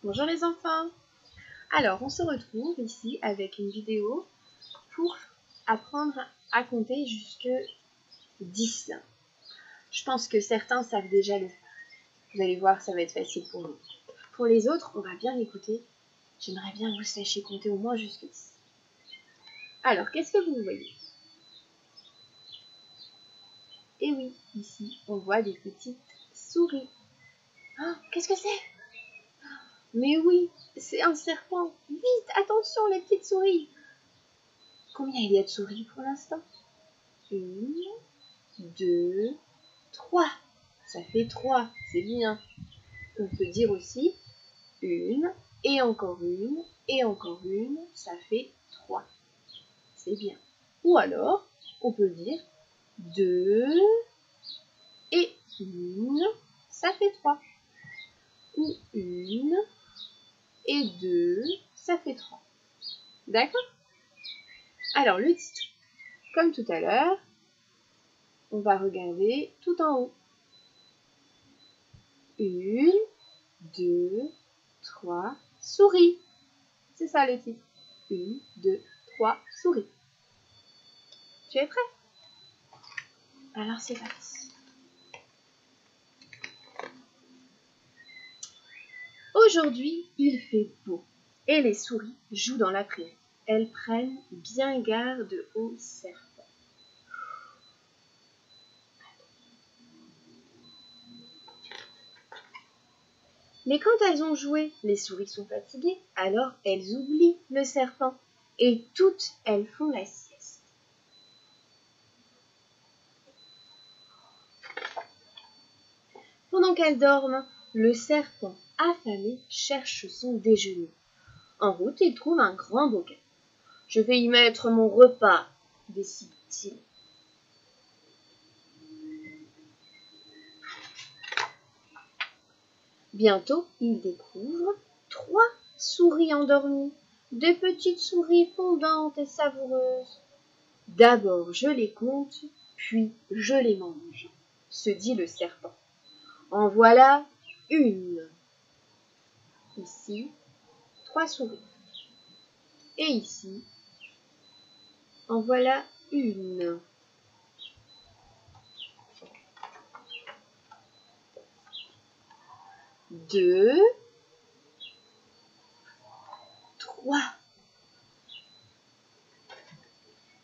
Bonjour les enfants. Alors, on se retrouve ici avec une vidéo pour apprendre à compter jusque 10. Je pense que certains savent déjà le faire. Vous allez voir, ça va être facile pour nous. Pour les autres, on va bien écouter. J'aimerais bien que vous sachiez compter au moins jusque 10. Alors, qu'est-ce que vous voyez? Eh oui, ici, on voit des petites souris. Oh, qu'est-ce que c'est? Mais oui, c'est un serpent. Vite, attention les petites souris. Combien il y a de souris pour l'instant? 1, 2, 3. Ça fait 3, c'est bien. On peut dire aussi 1, et encore une, et encore une, ça fait 3. C'est bien. Ou alors, on peut dire 2 et 1, ça fait 3. Ou 1 et 2, ça fait 3. D'accord? Alors, le titre, comme tout à l'heure, on va regarder tout en haut. 1, 2, 3, souris. C'est ça le titre. 1, 2, 3, souris. Tu es prêt? Alors c'est parti. Aujourd'hui, il fait beau et les souris jouent dans la prairie. Elles prennent bien garde aux serpents. Mais quand elles ont joué, les souris sont fatiguées, alors elles oublient le serpent et toutes elles font la sieste. Pendant qu'elles dorment, le serpent affamé cherche son déjeuner. En route, il trouve un grand bocal. « Je vais y mettre mon repas », décide-t-il. Bientôt, il découvre 3 souris endormies, des petites souris fondantes et savoureuses. « D'abord je les compte, puis je les mange », se dit le serpent. En voilà une. Ici, 3 souris. Et ici, en voilà une. 2, 3.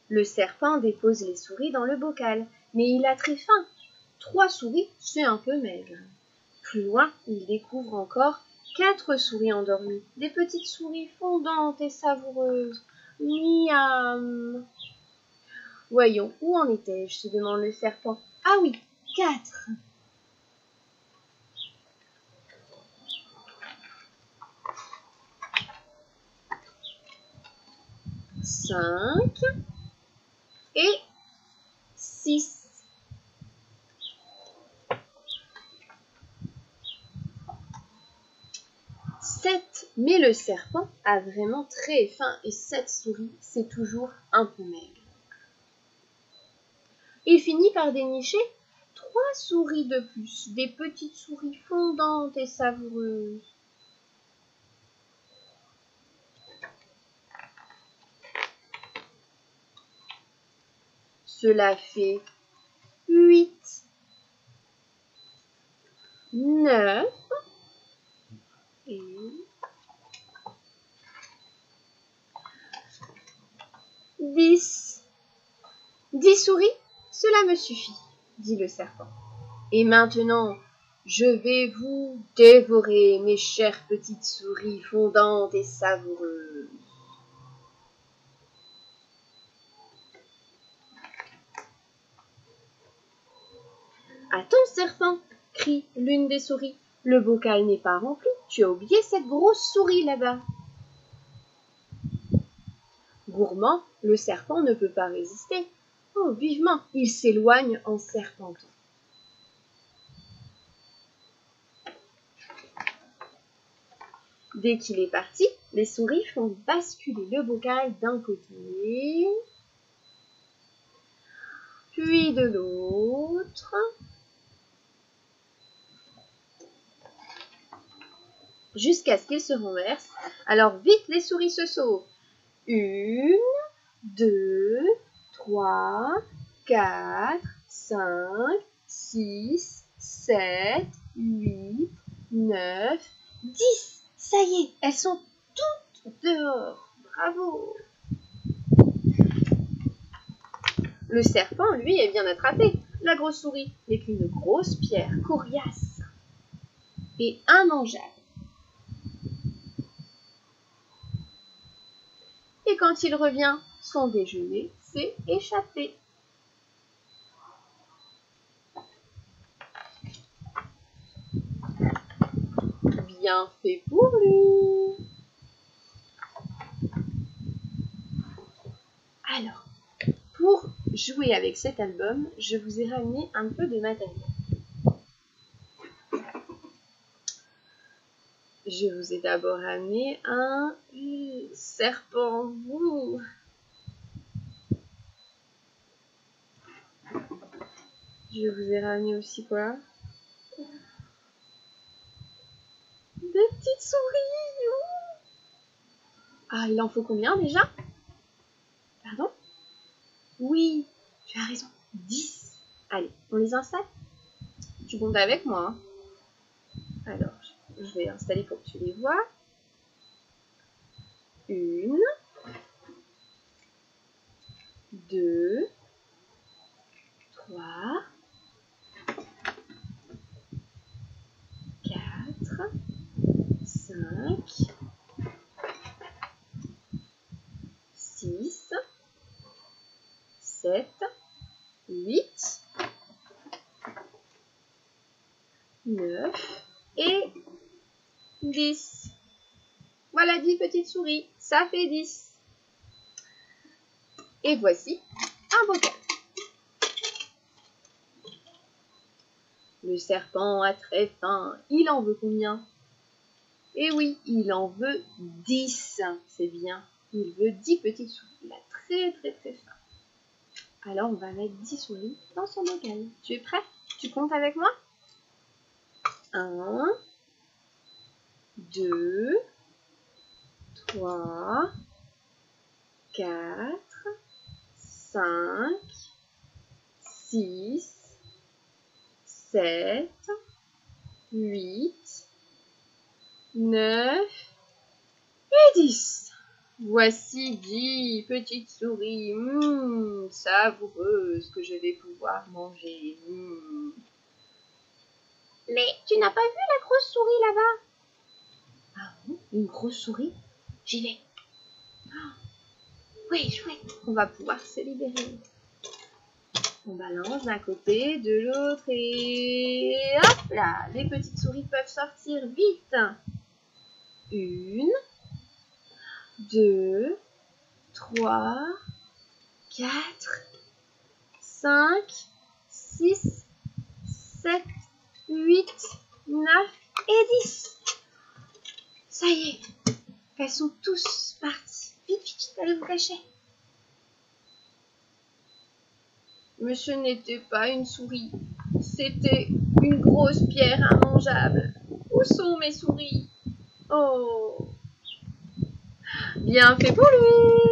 Le serpent dépose les souris dans le bocal, mais il a très faim. 3 souris, c'est un peu maigre. Plus loin, il découvre encore 4 souris endormies, des petites souris fondantes et savoureuses. Miam. Voyons, où en étais-je, se demande le serpent. Ah oui, 4. Cinq et 6. Mais le serpent a vraiment très faim et 7 souris, c'est toujours un peu maigre. Il finit par dénicher 3 souris de plus, des petites souris fondantes et savoureuses. Cela fait 8, 9 et 10. 10 souris, cela me suffit, dit le serpent. Et maintenant, je vais vous dévorer, mes chères petites souris fondantes et savoureuses. Attends, serpent, crie l'une des souris. Le bocal n'est pas rempli, tu as oublié cette grosse souris là-bas. Gourmand, le serpent ne peut pas résister. Oh, vivement, il s'éloigne en serpentant. Dès qu'il est parti, les souris font basculer le bocal d'un côté, puis de l'autre. jusqu'à ce qu'il se renverse. Alors vite, les souris se sauvent. 1, 2, 3, 4, 5, 6, 7, 8, 9, 10. Ça y est, elles sont toutes dehors. Bravo. Le serpent, lui, est bien attrapé. La grosse souris n'est qu'une grosse pierre coriace et immangeable. Et quand il revient, son déjeuner s'est échappé. Bien fait pour lui. Alors, pour jouer avec cet album, je vous ai ramené un peu de matériel. Je vous ai d'abord amené un serpent roux. Je vous ai ramené aussi quoi? Des petites souris. Ah, il en faut combien déjà? Pardon? Oui, tu as raison. 10. Allez, on les installe? Tu comptes avec moi, hein? Alors, je vais installer pour que tu les vois. 1, 2, 3, 4, 5, 6, 7, 8, 9 et 10. Voilà 10 petites souris, ça fait 10. Et voici un bocal. Le serpent a très faim. Il en veut combien? Eh oui, il en veut 10. C'est bien. Il veut 10 petites souris. Il a très faim. Alors on va mettre 10 souris dans son bocal. Tu es prêt? Tu comptes avec moi? 1, 2, 3, 4, 5, 6, 7, 8, 9 et 10. Voici 10 petites souris savoureuses que je vais pouvoir manger. Mais tu n'as pas vu la grosse souris là-bas? Ah bon? Une grosse souris? J'y vais. Oui, chouette. On va pouvoir se libérer. On balance d'un côté, de l'autre et hop là, les petites souris peuvent sortir vite. 1, 2, 3, 4, 5, 6, 7, 8, 9 et 10. Ça y est, elles sont tous parties. Vite, vite, allez vous cacher. Mais ce n'était pas une souris, c'était une grosse pierre immangeable. Où sont mes souris? Oh, bien fait pour lui!